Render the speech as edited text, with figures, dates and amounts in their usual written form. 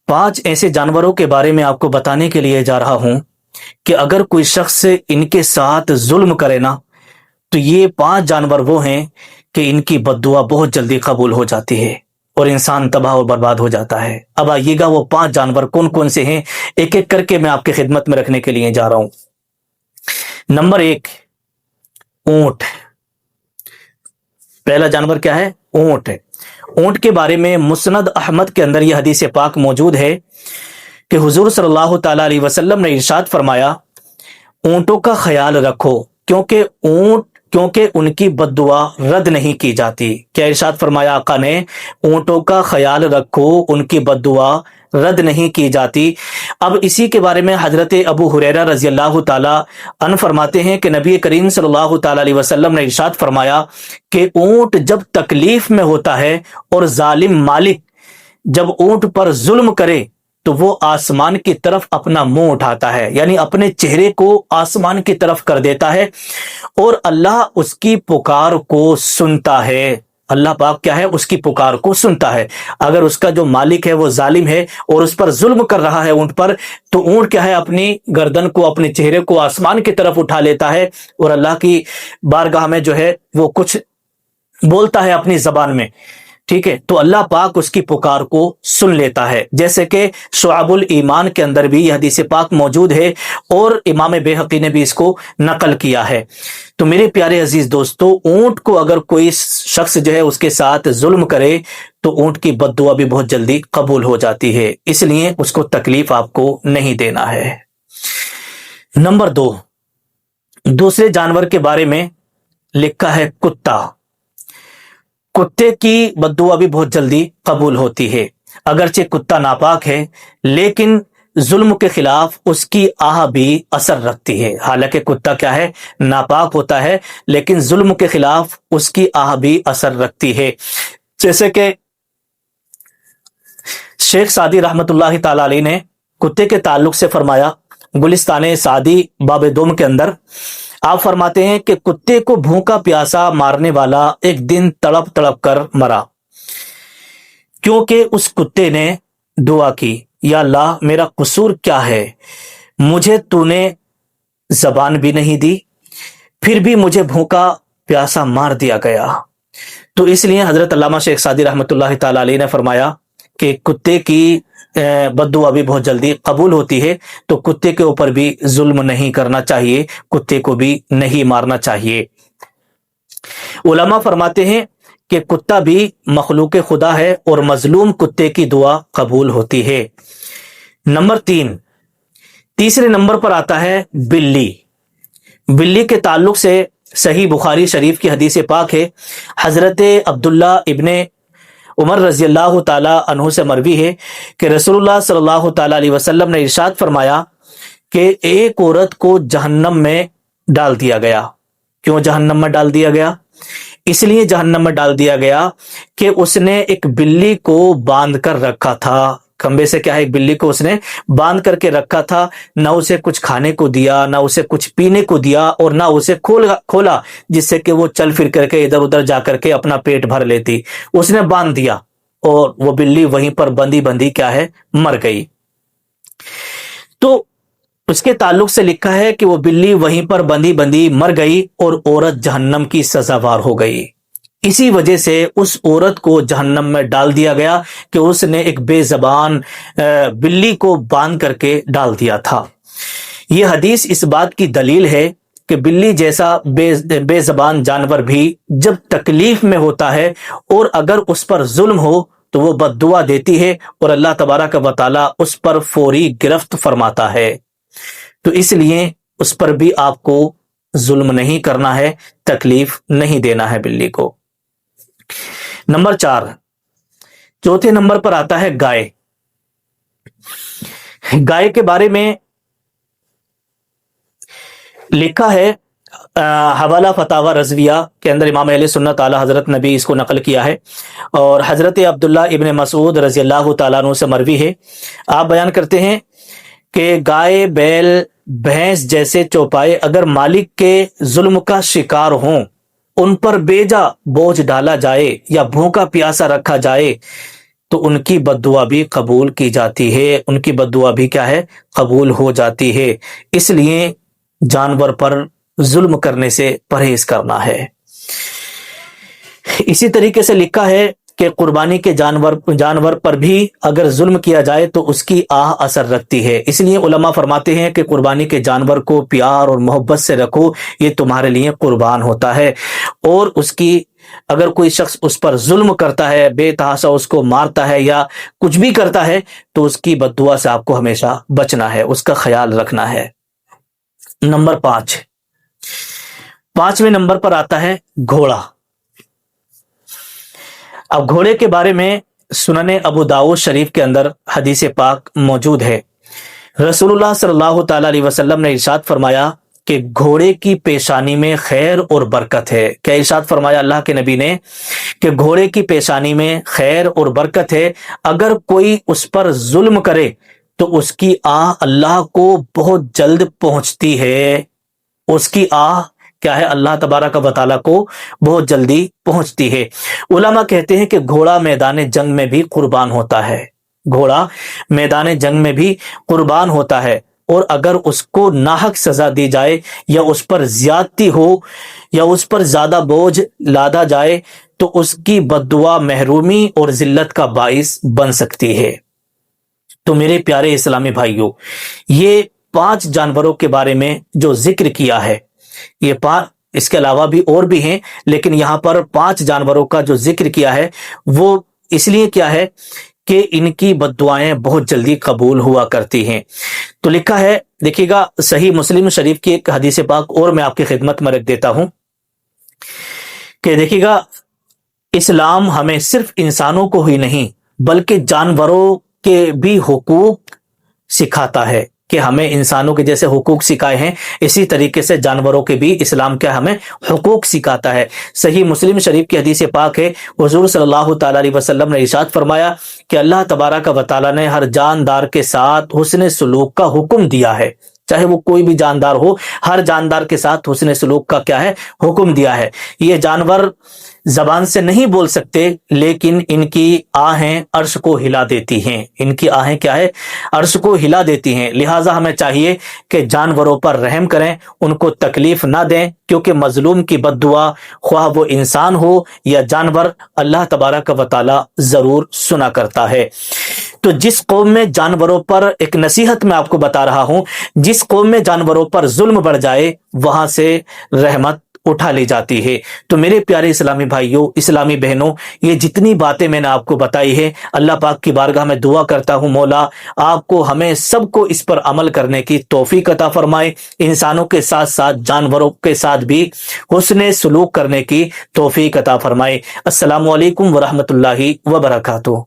5 ऐसे जानवरों के बारे में आपको बताने के लिए जा रहा हूं कि अगर कोई शख्स इनके साथ जुल्म करे ना, तो ये 5 जानवर वो हैं कि इनकी बद्दुआ बहुत जल्दी कबूल हो जाती है और इंसान तबाह और बर्बाद हो जाता है। अब आइएगा वो 5 जानवर कौन कौन से हैं, एक एक करके मैं आपकी खिदमत में रखने के लिए जा रहा हूं। नंबर 1, ऊंट। पहला जानवर क्या है? ऊंट। ऊंट के बारे में मुस्नद अहमद के अंदर यह हदीस पाक मौजूद है कि हुजूर सल्लल्लाहु ताला अलैहि वसल्लम ने इरशाद फरमाया, ऊंटों का ख्याल रखो क्योंकि उनकी बद्दुआ रद्द नहीं की जाती। क्या इरशाद फरमाया आका ने? ऊंटों का ख्याल रखो, उनकी बद्दुआ रद्द नहीं की जाती। अब इसी के बारे में हजरत अबू हुरैरा रजी अल्लाह ताला अन फरमाते हैं कि नबी करीम सल्लल्लाहु ताला अलैहि वसल्लम ने इरशाद फरमाया कि ऊंट जब तकलीफ में होता है और जालिम मालिक जब ऊंट पर जुल्म करे तो वो आसमान की तरफ अपना मुंह उठाता है, यानी अपने चेहरे को आसमान की तरफ कर देता है और अल्लाह उसकी पुकार को सुनता है। अल्लाह पाक क्या है? उसकी पुकार को सुनता है। अगर उसका जो मालिक है वो जालिम है और उस पर जुल्म कर रहा है ऊंट पर, तो ऊंट क्या है? अपनी गर्दन को, अपने चेहरे को आसमान की तरफ उठा लेता है और अल्लाह की बारगाह में जो है वो कुछ बोलता है अपनी जबान में। ठीक है, तो अल्लाह पाक उसकी पुकार को सुन लेता है। जैसे कि शुआबुल ईमान के अंदर भी यह हदीस पाक मौजूद है और इमाम बेहकी ने भी इसको नकल किया है। तो मेरे प्यारे अजीज दोस्तों, ऊंट को अगर कोई शख्स जो है उसके साथ जुल्म करे तो ऊंट की बद्दुआ भी बहुत जल्दी कबूल हो जाती है, इसलिए उसको तकलीफ आपको नहीं देना है। नंबर 2, दूसरे जानवर के बारे में लिखा है कुत्ता। कुत्ते की बद्दुआ भी बहुत जल्दी कबूल होती है। अगरचे कुत्ता नापाक है लेकिन जुल्म के खिलाफ उसकी आह भी असर रखती है। हालांकि कुत्ता क्या है? नापाक होता है लेकिन जुल्म के खिलाफ उसकी आह भी असर रखती है। जैसे कि शेख सादी रहमतुल्लाहि ताला अलैह ने कुत्ते के ताल्लुक से फरमाया, गुलिस्तान सादी बाब दोम के अंदर आप फरमाते हैं कि कुत्ते को भूखा प्यासा मारने वाला एक दिन तड़प तड़प कर मरा, क्योंकि उस कुत्ते ने दुआ की, या अल्लाह मेरा कसूर क्या है, मुझे तूने जबान भी नहीं दी, फिर भी मुझे भूखा प्यासा मार दिया गया। तो इसलिए हजरत अल्लामा शेख सादी रहमतुल्लाहि ताला अलैह ने फरमाया कि कुत्ते की बद्दुआ भी बहुत जल्दी कबूल होती है, तो कुत्ते के ऊपर भी जुल्म नहीं करना चाहिए, कुत्ते को भी नहीं मारना चाहिए। उलमा फरमाते हैं कि कुत्ता भी मखलूक खुदा है और मजलूम कुत्ते की दुआ कबूल होती है। नंबर 3, तीसरे नंबर पर आता है बिल्ली। बिल्ली के ताल्लुक से सही बुखारी शरीफ की हदीस पाक है, हजरत अब्दुल्ला इब्ने उमर रजी अल्लाह ताला अन्हु से मरवी है कि रसूलुल्लाह सल्लल्लाहु ताला अलैहि वसल्लम ने इरशाद फरमाया कि एक औरत को जहन्नम में डाल दिया गया। क्यों जहन्नम में डाल दिया गया? इसलिए जहन्नम में डाल दिया गया कि उसने एक बिल्ली को बांध कर रखा था। खंबे से क्या है? एक बिल्ली को उसने बांध करके रखा था, ना उसे कुछ खाने को दिया, ना उसे कुछ पीने को दिया और ना उसे खोला जिससे कि वो चल फिर करके इधर उधर जा करके अपना पेट भर लेती। उसने बांध दिया और वो बिल्ली वहीं पर बंधी बंधी क्या है? मर गई। तो उसके ताल्लुक से लिखा है कि वो बिल्ली वहीं पर बंधी बंधी मर गई और औरत जहन्नम की सजावार हो गई। इसी वजह से उस औरत को जहन्नम में डाल दिया गया कि उसने एक बेजबान बिल्ली को बांध करके डाल दिया था। यह हदीस इस बात की दलील है कि बिल्ली जैसा बेजबान जानवर भी जब तकलीफ में होता है और अगर उस पर जुल्म हो तो वो बद्दुआ देती है और अल्लाह तबारक व तआला उस पर फौरी गिरफ्त फरमाता है। तो इसलिए उस पर भी आपको जुल्म नहीं करना है, तकलीफ नहीं देना है बिल्ली को। नंबर 4, चौथे नंबर पर आता है गाय। गाय के बारे में लिखा है हवाला फतावा रजविया के अंदर इमाम अहले सुन्नत आला हजरत नबी इसको नकल किया है और हजरत अब्दुल्ला इब्ने मसूद रजी अल्लाह तआला अन्हु से मरवी है। आप बयान करते हैं कि गाय, बैल, भैंस जैसे चौपाए अगर मालिक के जुल्म का शिकार हों, उन पर बेजा बोझ डाला जाए या भूखा प्यासा रखा जाए تو ان کی بد دعا بھی قبول کی جاتی ہے، ان کی بد دعا بھی کیا ہے؟ قبول ہو جاتی ہے۔ اس لیے جانور پر ظلم کرنے سے پرہیز کرنا ہے۔ اسی طریقے سے لکھا ہے کہ قربانی کے جانور پر بھی اگر ظلم کیا جائے تو اس کی آہ اثر رکھتی ہے۔ اس لیے علماء فرماتے ہیں کہ قربانی کے جانور کو پیار اور محبت سے رکھو، یہ تمہارے لیے قربان ہوتا ہے، اور اس کی اگر کوئی شخص اس پر ظلم کرتا ہے، بے تحاشا اس کو مارتا ہے یا کچھ بھی کرتا ہے، تو اس کی بد دعا سے آپ کو ہمیشہ بچنا ہے، اس کا خیال رکھنا ہے۔ نمبر 5، نمبر پر آتا ہے گھوڑا۔ اب گھوڑے کے بارے میں سنن ابو داؤد شریف کے اندر حدیث پاک موجود ہے۔ رسول اللہ صلی اللہ تعالی علیہ وسلم نے ارشاد فرمایا کہ گھوڑے کی پیشانی میں خیر اور برکت ہے۔ کیا ارشاد فرمایا اللہ کے نبی نے؟ کہ گھوڑے کی پیشانی میں خیر اور برکت ہے، اگر کوئی اس پر ظلم کرے تو اس کی آہ اللہ کو بہت جلد پہنچتی ہے، اس کی آہ کیا ہے؟ اللہ تبارک و تعالیٰ کو بہت جلدی پہنچتی ہے۔ علماء کہتے ہیں کہ گھوڑا میدان جنگ میں بھی قربان ہوتا ہے، گھوڑا میدان جنگ میں بھی قربان ہوتا ہے، اور اگر اس کو ناحق سزا دی جائے یا اس پر زیادتی ہو یا اس پر زیادہ بوجھ لادا جائے تو اس کی بد دعا محرومی اور ذلت کا باعث بن سکتی ہے۔ تو میرے پیارے اسلامی بھائیوں، یہ 5 جانوروں کے بارے میں جو ذکر کیا ہے، یہ 5، اس کے علاوہ بھی اور بھی ہیں، لیکن یہاں پر 5 جانوروں کا جو ذکر کیا ہے وہ اس لیے کیا ہے کہ ان کی بد دعائیں بہت جلدی قبول ہوا کرتی ہیں۔ تو لکھا ہے، دیکھیے گا، صحیح مسلم شریف کی ایک حدیث پاک اور میں آپ کی خدمت میں رکھ دیتا ہوں کہ دیکھیے گا، اسلام ہمیں صرف انسانوں کو ہی نہیں بلکہ جانوروں کے بھی حقوق سکھاتا ہے، کہ ہمیں انسانوں کے جیسے حقوق سکھائے ہیں اسی طریقے سے جانوروں کے بھی اسلام کیا ہمیں حقوق سکھاتا ہے۔ صحیح مسلم شریف کی حدیث پاک ہے، حضور صلی اللہ تعالی علیہ وسلم نے ارشاد فرمایا کہ اللہ تبارک و تعالی نے ہر جاندار کے ساتھ حسن سلوک کا حکم دیا ہے، چاہے وہ کوئی بھی جاندار ہو، ہر جاندار کے ساتھ حسن سلوک کا کیا ہے؟ حکم دیا ہے۔ یہ جانور زبان سے نہیں بول سکتے، لیکن ان کی آہیں عرش کو ہلا دیتی ہیں، ان کی آہیں کیا ہے؟ عرش کو ہلا دیتی ہیں۔ لہٰذا ہمیں چاہیے کہ جانوروں پر رحم کریں، ان کو تکلیف نہ دیں، کیونکہ مظلوم کی بد دعا خواہ وہ انسان ہو یا جانور، اللہ تبارک و تعالی ضرور سنا کرتا ہے۔ تو جس قوم میں جانوروں پر، ایک نصیحت میں آپ کو بتا رہا ہوں، جس قوم میں جانوروں پر ظلم بڑھ جائے وہاں سے رحمت اٹھا لی جاتی ہے۔ تو میرے پیارے اسلامی بھائیوں، اسلامی بہنوں، یہ جتنی باتیں میں نے آپ کو بتائی ہے، اللہ پاک کی بارگاہ میں دعا کرتا ہوں مولا آپ کو، ہمیں سب کو اس پر عمل کرنے کی توفیق عطا فرمائے، انسانوں کے ساتھ ساتھ جانوروں کے ساتھ بھی حسن سلوک کرنے کی توفیق عطا فرمائے۔ السلام علیکم ورحمۃ اللہ وبرکاتہ۔